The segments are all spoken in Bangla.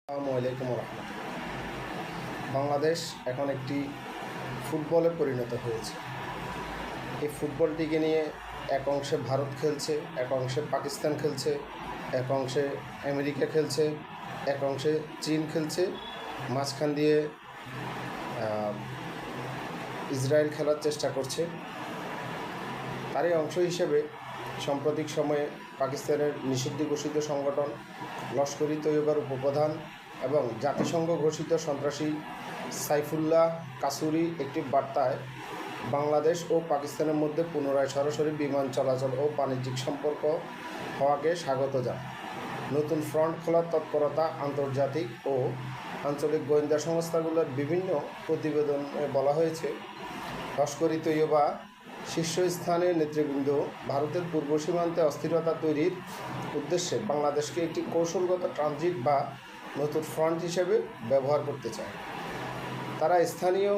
আসসালামু আলাইকুম রহমতুল্লাহ। বাংলাদেশ এখন একটি ফুটবলে পরিণত হয়েছে। এই ফুটবলটিকে নিয়ে এক অংশে ভারত খেলছে, এক অংশে পাকিস্তান খেলছে, এক অংশে আমেরিকা খেলছে, এক অংশে চীন খেলছে, মাঝখান দিয়ে ইসরায়েল খেলার চেষ্টা করছে। তারই অংশ হিসেবে সাম্প্রতিক সময়ে পাকিস্তানের নিষিদ্ধ ঘোষিত সংগঠন লস্কর ই তৈয়বার উপপ্রধান এবং জাতিসংঘ ঘোষিত সন্ত্রাসী সাইফুল্লাহ কাসুরি একটি বার্তায় বাংলাদেশ ও পাকিস্তানের মধ্যে পুনরায় সরাসরি বিমান চলাচল ও বাণিজ্যিক সম্পর্ক হওয়াকে স্বাগত জানায়। নতুন ফ্রন্ট খোলার তৎপরতা আন্তর্জাতিক ও আঞ্চলিক গোয়েন্দা সংস্থাগুলোর বিভিন্ন প্রতিবেদনে বলা হয়েছে, লস্কর ই তৈয়বা শীর্ষস্থানীয় নেতৃবৃন্দ ভারতের পূর্ব সীমান্তে অস্থিরতা তৈরির উদ্দেশ্যে বাংলাদেশকে একটি কৌশলগত ট্রানজিট বা নতুন ফ্রন্ট হিসেবে ব্যবহার করতে চায়। তারা স্থানীয়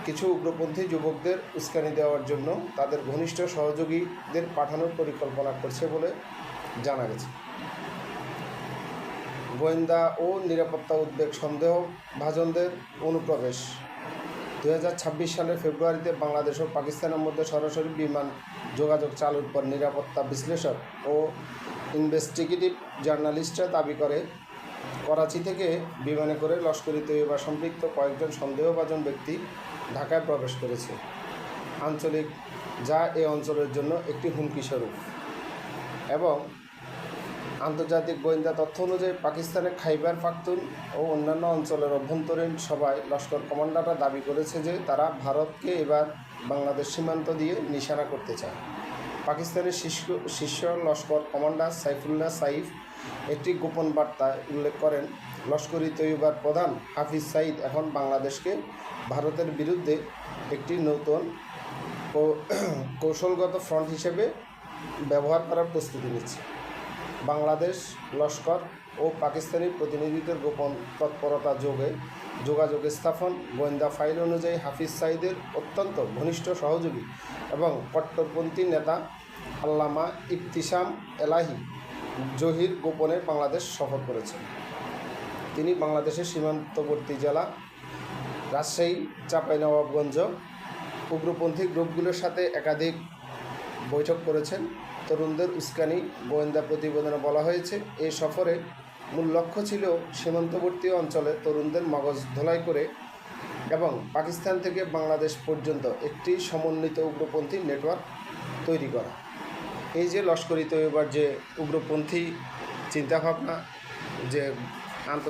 কিছু উগ্রপন্থী যুবকদের উস্কানি দেওয়ার জন্য তাদের ঘনিষ্ঠ সহযোগীদের পাঠানোর পরিকল্পনা করছে বলে জানা গেছে। গোয়েন্দা ও নিরাপত্তা উদ্বেগ সন্দেহভাজনদের অনুপ্রবেশ 2026 সালের ফেব্রুয়ারিতে বাংলাদেশ ও পাকিস্তানের মধ্যে সরাসরি বিমান যোগাযোগ চালুর পর নিরাপত্তা বিশ্লেষক ও ইনভেস্টিগেটিভ জার্নালিস্টরা দাবি করে, করাচি থেকে বিমানে করে লস্কর ই তৈয়বা সম্পৃক্ত কয়েকজন সন্দেহভাজন ব্যক্তি ঢাকায় প্রবেশ করেছে, আঞ্চলিক যা এ অঞ্চলের জন্য একটি হুমকি স্বরূপ। এবং আন্তর্জাতিক গোয়েন্দা তথ্য অনুযায়ী পাকিস্তানের খাইবার পাখতুন ও অন্যান্য অঞ্চলের অভ্যন্তরীণ সভায় লস্কর কমান্ডাররা দাবি করেছে যে তারা ভারতকে এবার বাংলাদেশ সীমান্ত দিয়ে নিশানা করতে চায়। পাকিস্তানের শীর্ষ লস্কর কমান্ডার সাইফুল্লাহ সাইফ একটি গোপন বার্তায় উল্লেখ করেন, লস্কর ই তৈয়বার প্রধান হাফিজ সাইদ এখন বাংলাদেশকে ভারতের বিরুদ্ধে একটি নতুন কৌশলগত ফ্রন্ট হিসেবে ব্যবহার করার প্রস্তুতি নিচ্ছে। বাংলাদেশ লস্কর ও পাকিস্তানি প্রতিনিধিদের গোপন তৎপরতা যোগাযোগ স্থাপন গোয়েন্দা ফাইল অনুযায়ী হাফিজ সাইদের অত্যন্ত ঘনিষ্ঠ সহযোগী এবং কট্টরপন্থী নেতা আল্লামা ইবতিসাম এলাহি জহির গোপনে বাংলাদেশ সফর করেছেন। তিনি বাংলাদেশের সীমান্তবর্তী জেলা রাজশাহী, চাঁপাইনবাবগঞ্জ উগ্রপন্থী গ্রুপগুলোর সাথে একাধিক বৈঠক করেছেন। তরুণদের উস্কানি গোয়েন্দা প্রতিবেদনে বলা হয়েছে, এই সফরে মূল লক্ষ্য ছিল সীমান্তবর্তী অঞ্চলে তরুণদের মগজ ধোলাই করে এবং পাকিস্তান থেকে বাংলাদেশ পর্যন্ত একটি সমন্বিত উগ্রপন্থী নেটওয়ার্ক তৈরি করা। এই যে লস্কর ই তৈয়বার যে উগ্রপন্থী চিন্তাভাবনা, যে